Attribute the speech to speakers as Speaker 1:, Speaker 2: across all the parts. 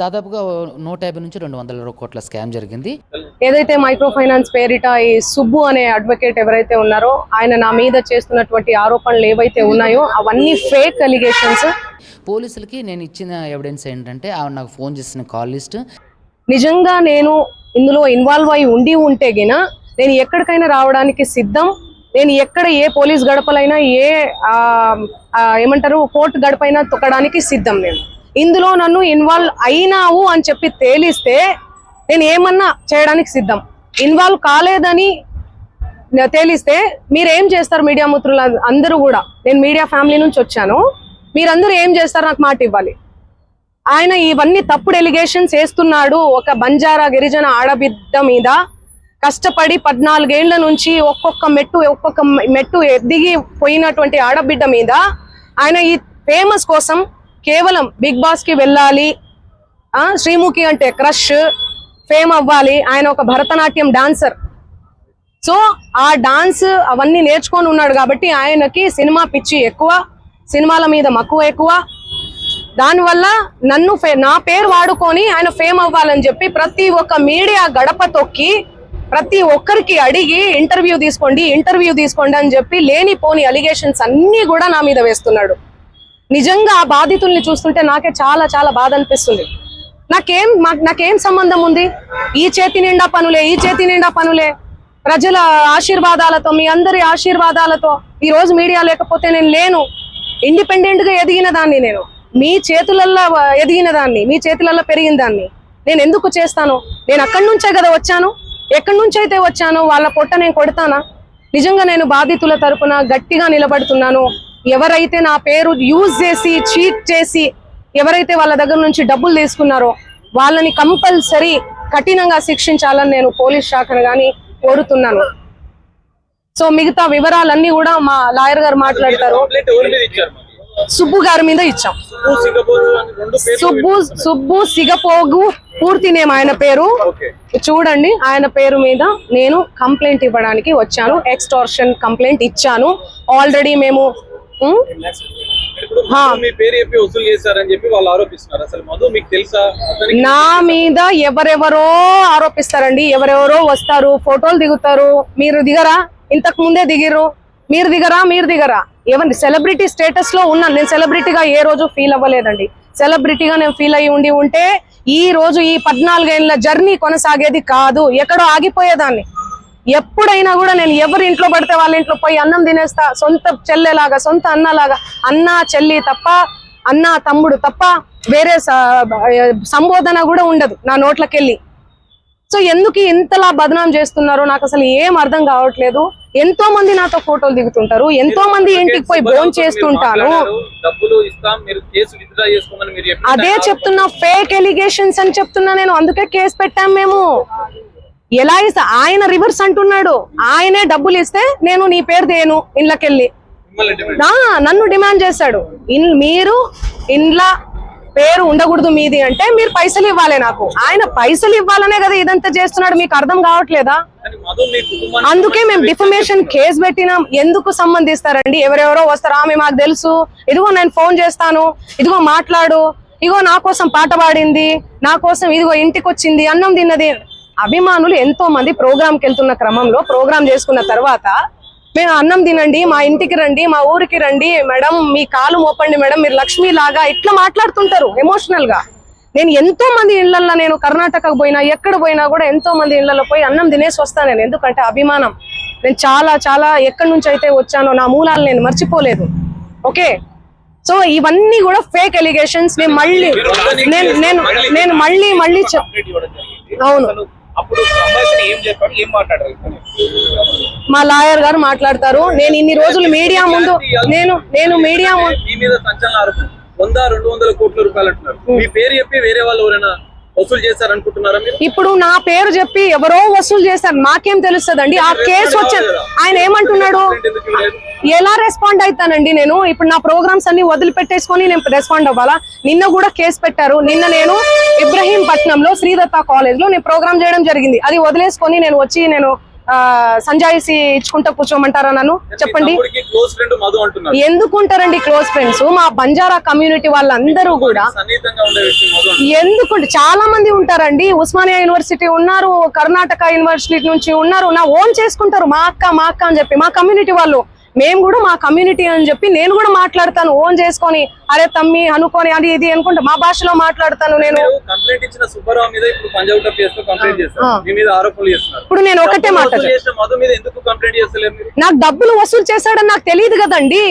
Speaker 1: దాదాపుగా 150 నుంచి 200 కోట్ల స్కామ్ జరిగింది.
Speaker 2: ఏదైతే మైక్రో ఫైనాన్స్ పేరిట ఈ సుబ్బు అనే అడ్వకేట్ ఎవరైతే ఉన్నారో ఆయన నా మీద చేస్తున్నటువంటి ఆరోపణలు ఏవైతే ఉన్నాయో అవన్నీ ఫేక్ అలిగేషన్స్.
Speaker 1: పోలీసులకి నేను ఇచ్చిన ఎవిడెన్స్ ఏంటంటే ఆవిడ నాకు ఫోన్ చేసిన కాల్ లిస్ట్.
Speaker 2: నిజంగా నేను ఇందులో ఇన్వాల్వ్ అయి ఉంటే గిన నేను ఎక్కడికైనా రావడానికి సిద్ధం. నేను ఎక్కడ ఏ పోలీస్ గడపలైనా ఏ ఏమంటారు కోర్టు గడపైనా తొక్కడానికి సిద్ధం. నేను ఇందులో నన్ను ఇన్వాల్వ్ అయినావు అని చెప్పి తేలిస్తే నేను ఏమన్నా చేయడానికి సిద్ధం. ఇన్వాల్వ్ కాలేదని తేలిస్తే మీరేం చేస్తారు? మీడియా మిత్రులు అందరూ కూడా, నేను మీడియా ఫ్యామిలీ నుంచి వచ్చాను, మీరందరూ ఏం చేస్తారు నాకు మాట ఇవ్వాలి. ఆయన ఇవన్నీ తప్పుడు ఎలిగేషన్స్ వేస్తున్నాడు. ఒక బంజారా గిరిజన ఆడబిడ్డ మీద కష్టపడి 14 ఏళ్ల నుంచి ఒక్కొక్క మెట్టు ఎదిగి పోయినటువంటి ఆడబిడ్డ మీద ఆయన ఈ ఫేమస్ కోసం కేవలం బిగ్ బాస్ కి వెళ్ళాలి, శ్రీముఖి అంటే క్రష్, ఫేమ్ అవ్వాలి. ఆయన ఒక భరతనాట్యం డాన్సర్. సో ఆ డాన్స్ అవన్నీ నేర్చుకొని ఉన్నాడు కాబట్టి ఆయనకి సినిమా పిచ్చి ఎక్కువ, సినిమాల మీద మక్కువ ఎక్కువ. దానివల్ల నా పేరు వాడుకొని ఆయన ఫేమ్ అవ్వాలని చెప్పి ప్రతి ఒక్క మీడియా గడప తొక్కి ప్రతి ఒక్కరికి అడిగి ఇంటర్వ్యూ తీసుకోండి అని చెప్పి లేనిపోని అలిగేషన్స్ అన్ని కూడా నా మీద వేస్తున్నాడు. నిజంగా ఆ బాధితుల్ని చూస్తుంటే నాకే చాలా చాలా బాధ అనిపిస్తుంది. నాకేం సంబంధం ఉంది? ఈ చేతి నిండా పనులే ప్రజల ఆశీర్వాదాలతో, మీ అందరి ఆశీర్వాదాలతో ఈ రోజు మీడియా లేకపోతే నేను లేను. ఇండిపెండెంట్ గా ఎదిగిన దాన్ని, నేను మీ చేతులల్లో ఎదిగిన దాన్ని, మీ చేతులలో పెరిగిన దాన్ని నేను ఎందుకు చేస్తాను? నేను అక్కడి నుంచే కదా వచ్చాను. ఎక్కడి నుంచి అయితే వచ్చానో వాళ్ళ పొట్ట నేను కొడతానా? నిజంగా నేను బాధితుల తరపున గట్టిగా నిలబడుతున్నాను. ఎవరైతే నా పేరు యూజ్ చేసి చీట్ చేసి ఎవరైతే వాళ్ళ దగ్గర నుంచి డబ్బులు తీసుకున్నారో వాళ్ళని కంపల్సరీ కఠినంగా శిక్షించాలని నేను పోలీస్ శాఖను కానీ కోరుతున్నాను. సో మిగతా వివరాలన్నీ కూడా మా లాయర్ గారు మాట్లాడతారు. సుబ్బు గారి మీద ఇచ్చాం. సుబ్బు సిగపోగు పూర్తి నేమ్ ఆయన పేరు. చూడండి, ఆయన పేరు మీద నేను కంప్లైంట్ ఇవ్వడానికి వచ్చాను. ఎక్స్టార్షన్ కంప్లైంట్ ఇచ్చాను ఆల్రెడీ. మేము నా మీద ఎవరెవరో ఆరోపిస్తారండి. ఎవరెవరో వస్తారు, ఫోటోలు దిగుతారు. మీరు దిగరా? ఇంతకు ముందే దిగిర్రు. మీరు దిగరా? ఎవరి సెలబ్రిటీ స్టేటస్ లో ఉన్నాను. నేను సెలబ్రిటీగా ఏ రోజు ఫీల్ అవ్వలేదండి. సెలబ్రిటీగా నేను ఫీల్ అయ్యి ఉంటే ఈ రోజు ఈ 14 ఏళ్ల జర్నీ కొనసాగేది కాదు, ఎక్కడో ఆగిపోయేదాన్ని. ఎప్పుడైనా కూడా నేను ఎవరి ఇంట్లో పడితే వాళ్ళ ఇంట్లో పోయి అన్నం తినేస్తా. సొంత చెల్లెలాగా, సొంత అన్నలాగా. అన్న చెల్లి తప్ప, అన్న తమ్ముడు తప్ప వేరే సంబోధన కూడా ఉండదు నా నోట్లకెళ్ళి. సో ఎందుకు ఇంతలా బదనాం చేస్తున్నారో నాకు అసలు ఏం అర్థం కావట్లేదు. ఎంతో మంది నాతో ఫోటోలు దిగుతుంటారు, ఎంతో మంది ఇంటికి పోయి ఫోన్ చేస్తుంటాను. అదే చెప్తున్నా, ఫేక్ ఎలిగేషన్స్ అని చెప్తున్నా నేను. అందుకే కేసు పెట్టాం మేము. ఎలా ఇస్తా? ఆయన రివర్స్ అంటున్నాడు. ఆయనే డబ్బులు ఇస్తే నేను నీ పేరు దేను ఇండ్లకెళ్ళి నన్ను డిమాండ్ చేశాడు. మీరు ఇండ్ల పేరు ఉండకూడదు మీది అంటే మీరు పైసలు ఇవ్వాలి నాకు. ఆయన పైసలు ఇవ్వాలనే కదా ఇదంతా చేస్తున్నాడు. మీకు అర్థం కావట్లేదా? అందుకే మేము డిఫమేషన్ కేసు పెట్టినాం. ఎందుకు సంబంధిస్తారండి? ఎవరెవరో వస్తారు, ఆమె మాకు తెలుసు, ఇదిగో నేను ఫోన్ చేస్తాను, ఇదిగో మాట్లాడు, ఇదిగో నా కోసం పాట పాడింది, నా కోసం ఇదిగో ఇంటికి వచ్చింది, అన్నం తిన్నది. అభిమానులు ఎంతో మంది ప్రోగ్రామ్కి వెళ్తున్న క్రమంలో ప్రోగ్రామ్ చేసుకున్న తర్వాత మేము అన్నం తినండి, మా ఇంటికి రండి, మా ఊరికి రండి మేడం, మీ కాలు మోపండి మేడం, మీరు లక్ష్మి లాగా ఇట్లా మాట్లాడుతుంటారు ఎమోషనల్ గా. నేను ఎంతో మంది ఇళ్లలో, నేను కర్ణాటకకు పోయినా ఎక్కడ పోయినా కూడా ఎంతో మంది ఇళ్లలో పోయి అన్నం తినేసి వస్తాను నేను. ఎందుకంటే అభిమానం. నేను చాలా చాలా ఎక్కడి నుంచి అయితే వచ్చానో నా మూలాలు నేను మర్చిపోలేదు. ఓకే, సో ఇవన్నీ కూడా ఫేక్ ఎలిగేషన్స్. నేను మళ్ళీ అవును, మా లాయర్ గారు మాట్లాడతారు. నేను ఇన్ని రోజులు మీడియా ముందు నేను మీడియా
Speaker 3: 100-200 కోట్ల రూపాయలు అంటున్నారు. మీ పేరు చెప్పి వేరే వాళ్ళు ఎవరైనా వసూలు చేశారనుకుంటున్నారా?
Speaker 2: ఇప్పుడు నా పేరు చెప్పి ఎవరో వసూలు చేశారు, నాకేం తెలుస్తుందండి? ఆ కేసు వచ్చాను. ఆయన ఏమంటున్నాడు? ఎలా రెస్పాండ్ అవుతానండి నేను? ఇప్పుడు నా ప్రోగ్రామ్స్ అన్ని వదిలిపెట్టేసుకొని నేను రెస్పాండ్ అవ్వాలా? నిన్న కూడా కేసు పెట్టారు. నిన్న నేను ఇబ్రహీంపట్నంలో శ్రీదత్త కాలేజ్ లో నేను ప్రోగ్రామ్ చేయడం జరిగింది. అది వదిలేసుకొని నేను వచ్చి నేను సంజాయిసి ఇచ్చుకుంటా కూర్చోమంటారా నన్ను? చెప్పండి.
Speaker 3: క్లోజ్ ఫ్రెండ్ మధు అంటున్నారు.
Speaker 2: ఎందుకుంటారండి క్లోజ్ ఫ్రెండ్స్? మా బంజారా కమ్యూనిటీ వాళ్ళందరూ కూడా
Speaker 3: సన్నిహితంగా ఉండే వ్యక్తి మధు అంటున్నారు.
Speaker 2: ఎందుకుంటే చాలా మంది ఉంటారండి. ఉస్మానియా యూనివర్సిటీ ఉన్నారు, కర్ణాటక యూనివర్సిటీ నుంచి ఉన్నారు. నా ఓన్ చేసుకుంటారు, మా అక్క అని చెప్పి. మా కమ్యూనిటీ వాళ్ళు, మేము కూడా మా కమ్యూనిటీ అని చెప్పి నేను కూడా మాట్లాడతాను ఓన్ చేసుకొని. అరే తమ్మి అనుకొని అది ఇది అనుకుంటే మా భాషలో మాట్లాడతాను నేను.
Speaker 3: కంప్లైంట్ ఇచ్చిన సుబ్బారావు మీద ఇప్పుడు పంజాబ్ కేసులో కంప్లైంట్ చేస్తారు, మీ మీద ఆరోపణలు చేస్తున్నారు.
Speaker 2: ఇప్పుడు నేను ఒకటే మాట,
Speaker 3: మధు మీద ఎందుకు కంప్లైంట్ చేస్తలేరు మీరు?
Speaker 2: నాకు డబ్బులు వసూలు చేశాడని నాకు తెలియదు కదండి.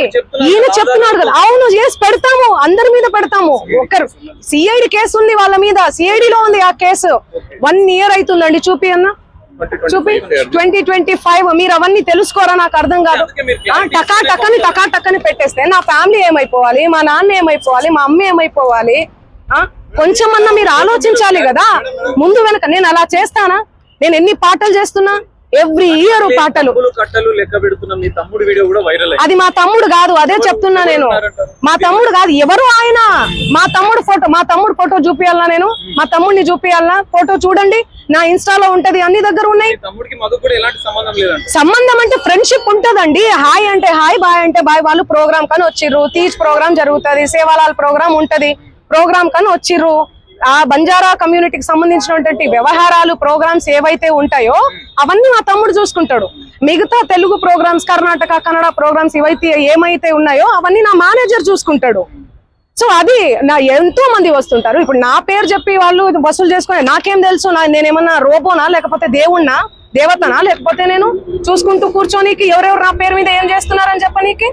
Speaker 2: ఈయన చెప్తున్నాడు కదా. అవును, చేసి పెడతాము, అందరి మీద పెడతాము. ఒకరు సిఐడి కేసు ఉంది వాళ్ళ మీద, సిఐడిలో ఉంది ఆ కేసు. 1 year అవుతుందండి. చూపి అన్న, చూపి. 2025. మీరు అవన్నీ తెలుసుకోరా? నాకు అర్థం కాదు. టకాటక్కని పెట్టేస్తే నా ఫ్యామిలీ ఏమైపోవాలి, మా నాన్న ఏమైపోవాలి, మా అమ్మ ఏమైపోవాలి? కొంచెమన్నా మీరు ఆలోచించాలి కదా ముందు వెనక. నేను అలా చేస్తానా? నేను ఎన్ని పాటలు చేస్తున్నా, ఎవ్రీ ఇయర్ పాటలు.
Speaker 3: కట్టలు లెక్క పెడుతున్నా. మీ తమ్ముడు వీడియో కూడా వైరల్ అయింది.
Speaker 2: అది మా తమ్ముడు కాదు, అదే చెప్తున్నా నేను. మా తమ్ముడు కాదు. ఎవరు ఆయన? మా తమ్ముడు ఫోటో చూపియాలనా నేను? మా తమ్ముడిని చూపియాలనా? ఫోటో చూడండి, నా ఇన్స్టాలో ఉంటది, అన్ని దగ్గర ఉన్నాయి.
Speaker 3: తమ్ముడికి మధు కూడా ఎలాంటి సంబంధం లేదండి.
Speaker 2: సంబంధం అంటే ఫ్రెండ్షిప్ ఉంటదండి. హాయ్ అంటే హాయ్, బాయ్ అంటే బాయ్. వాళ్ళు ప్రోగ్రామ్ కని వచ్చిర్రు, తీజ్ ప్రోగ్రామ్ జరుగుతుంది, సేవాలాల్ ప్రోగ్రామ్ ఉంటది, ప్రోగ్రామ్ కని వచ్చిర్రు. ఆ బంజారా కమ్యూనిటీకి సంబంధించినటువంటి వ్యవహారాలు, ప్రోగ్రామ్స్ ఏవైతే ఉంటాయో అవన్నీ మా తమ్ముడు చూసుకుంటాడు. మిగతా తెలుగు ప్రోగ్రామ్స్, కర్ణాటక కన్నడ ప్రోగ్రామ్స్ ఏమైతే ఉన్నాయో అవన్నీ నా మేనేజర్ చూసుకుంటాడు. సో అది నా ఎంతో మంది వస్తుంటారు. ఇప్పుడు నా పేరు చెప్పి వాళ్ళు వసూలు చేసుకుని నాకేం తెలుసు? నేనేమన్నా రోబోనా, లేకపోతే దేవుణ్ణా, దేవతనా? లేకపోతే నేను చూసుకుంటూ కూర్చోనీకి ఎవరెవరు నా పేరు మీద ఏం చేస్తున్నారని చెప్పనీకి?